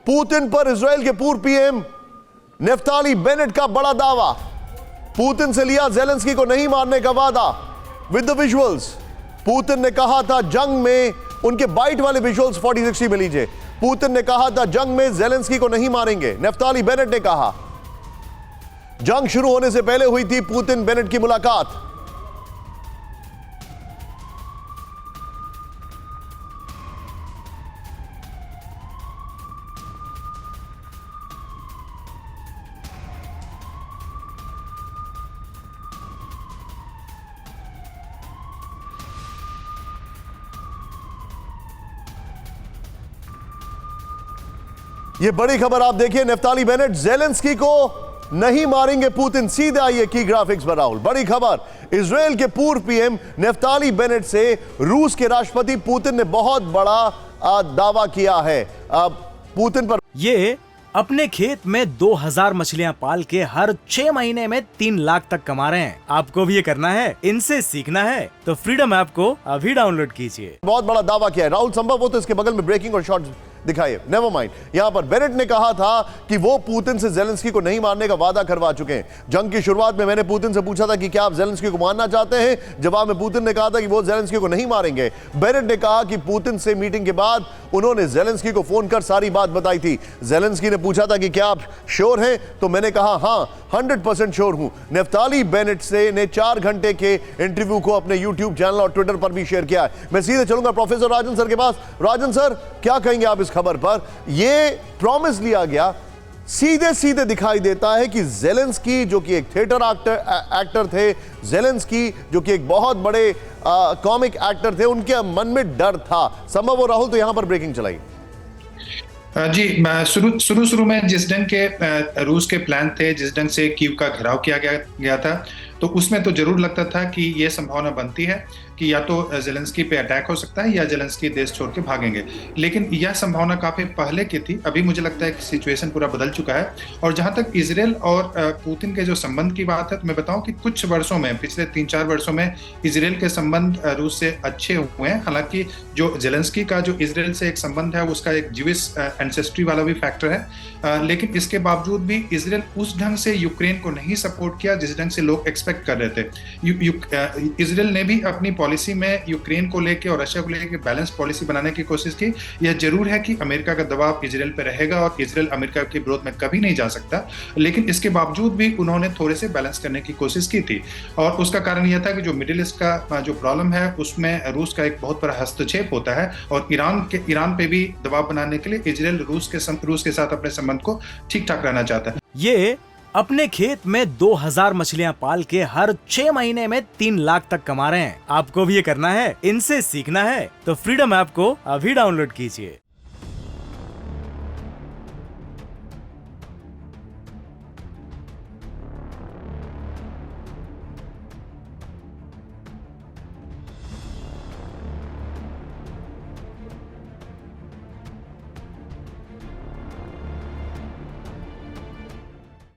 Putin पर Israel के पूर्व पीएम नेफ्ताली बेनेट का बड़ा दावा। पुतिन से लिया ज़ेलेंस्की को नहीं मारने का वादा। विद द विजुअल्स, पुतिन ने कहा था जंग में, उनके बाइट वाले विजुअल्स 4060 में लीजिए। पुतिन ने कहा था जंग में ज़ेलेंस्की को नहीं मारेंगे। नेफ्ताली बेनेट ने कहा जंग शुरू होने से पहले हुई थी पुतिन बेनेट की मुलाकात। ये बड़ी खबर आप देखिए, नेफ्ताली बेनेट ज़ेलेंस्की को नहीं मारेंगे पुतिन। सीधे आइए की ग्राफिक्स पर राहुल। बड़ी खबर, इजराइल के पूर्व पीएम नेफ्ताली बेनेट से रूस के राष्ट्रपति पुतिन ने बहुत बड़ा दावा किया है। पुतिन पर ये अपने खेत में 2000 मछलियां पाल के हर 6 महीने में 3 लाख तक कमा रहे हैं। आपको भी ये करना है, इनसे सीखना है तो फ्रीडम ऐप को अभी डाउनलोड कीजिए। बहुत बड़ा दावा किया है राहुल। संभव हो तो इसके बगल में ब्रेकिंग और शॉर्ट दिखाइए। नेवर माइंड, यहां पर बेनेट ने कहा था कि वो पुतिन से ज़ेलेंस्की को नहीं मारने का वादा करवा चुके हैं। जंग की शुरुआत में मैंने पुतिन से पूछा था कि क्या आप ज़ेलेंस्की को मारना चाहते हैं। जवाब में पुतिन ने कहा था कि वो ज़ेलेंस्की को नहीं मारेंगे। बेनेट ने कहा कि पुतिन से मीटिंग के बाद उन्होंने ज़ेलेंस्की को फोन कर सारी बात बताई थी। ज़ेलेंस्की ने पूछा था कि क्या आप श्योर हैं, तो मैंने कहा हां 100% श्योर हूं। नेफ्ताली बेनेट से ने 4 घंटे के इंटरव्यू को अपने यूट्यूब चैनल और ट्विटर पर भी शेयर किया है। मैं सीधे चलूंगा प्रोफेसर राजन सर के पास। राजन सर, क्या कहेंगे आप इस खबर पर? ये प्रॉमिस लिया गया, सीधे सीधे दिखाई देता है कि ज़ेलेंस्की जो कि एक थिएटर एक्टर थे, ज़ेलेंस्की जो कि एक बहुत बड़े कॉमिक एक्टर थे, उनके मन में डर था। संभव हो राहुल तो यहां पर ब्रेकिंग चलाई। जी, शुरू में जिस ढंग के रूस के प्लान थे, जिस ढंग से कीव का घेराव किया गया था, तो उसमें तो जरूर लगता था कि यह संभावना बनती है कि या तो ज़ेलेंस्की पे अटैक हो सकता है या ज़ेलेंस्की देश छोड़ के भागेंगे। लेकिन यह संभावना काफ़ी पहले की थी। अभी मुझे लगता है कि सिचुएशन पूरा बदल चुका है। और जहाँ तक इजराइल और पुतिन के जो संबंध की बात है, तो मैं बताऊं कि कुछ वर्षों में, पिछले 3-4 वर्षों में इजराइल के संबंध रूस से अच्छे हुए हैं। हालांकि जो ज़ेलेंस्की का जो इजराइल से एक संबंध है, उसका एक ज्यूइश एंसेस्ट्री वाला भी फैक्टर है। लेकिन इसके बावजूद भी इजराइल उस ढंग से यूक्रेन को नहीं सपोर्ट किया जिस ढंग से लोग एक्सपेक्ट कर रहे थे। इजराइल ने भी अपनी पॉलिसी में यूक्रेन को लेकर और रशिया को लेकर बैलेंस पॉलिसी बनाने की कोशिश की। यह जरूर है कि अमेरिका का दबाव इजराइल पर रहेगा और इजराइल अमेरिका के विरोध में कभी नहीं जा सकता, लेकिन इसके बावजूद भी उन्होंने थोड़े से बैलेंस करने की कोशिश की थी। और उसका कारण यह था कि जो मिडिल ईस्ट का जो प्रॉब्लम है, उसमें रूस का एक बहुत बड़ा हस्तक्षेप होता है और ईरान पे भी दबाव बनाने के लिए इजराइल रूस के साथ अपने संबंध को ठीक ठाक रहना चाहता है। ये अपने खेत में 2000 मछलियां पाल के हर 6 महीने में 3 लाख तक कमा रहे हैं। आपको भी ये करना है, इनसे सीखना है तो फ्रीडम ऐप को अभी डाउनलोड कीजिए।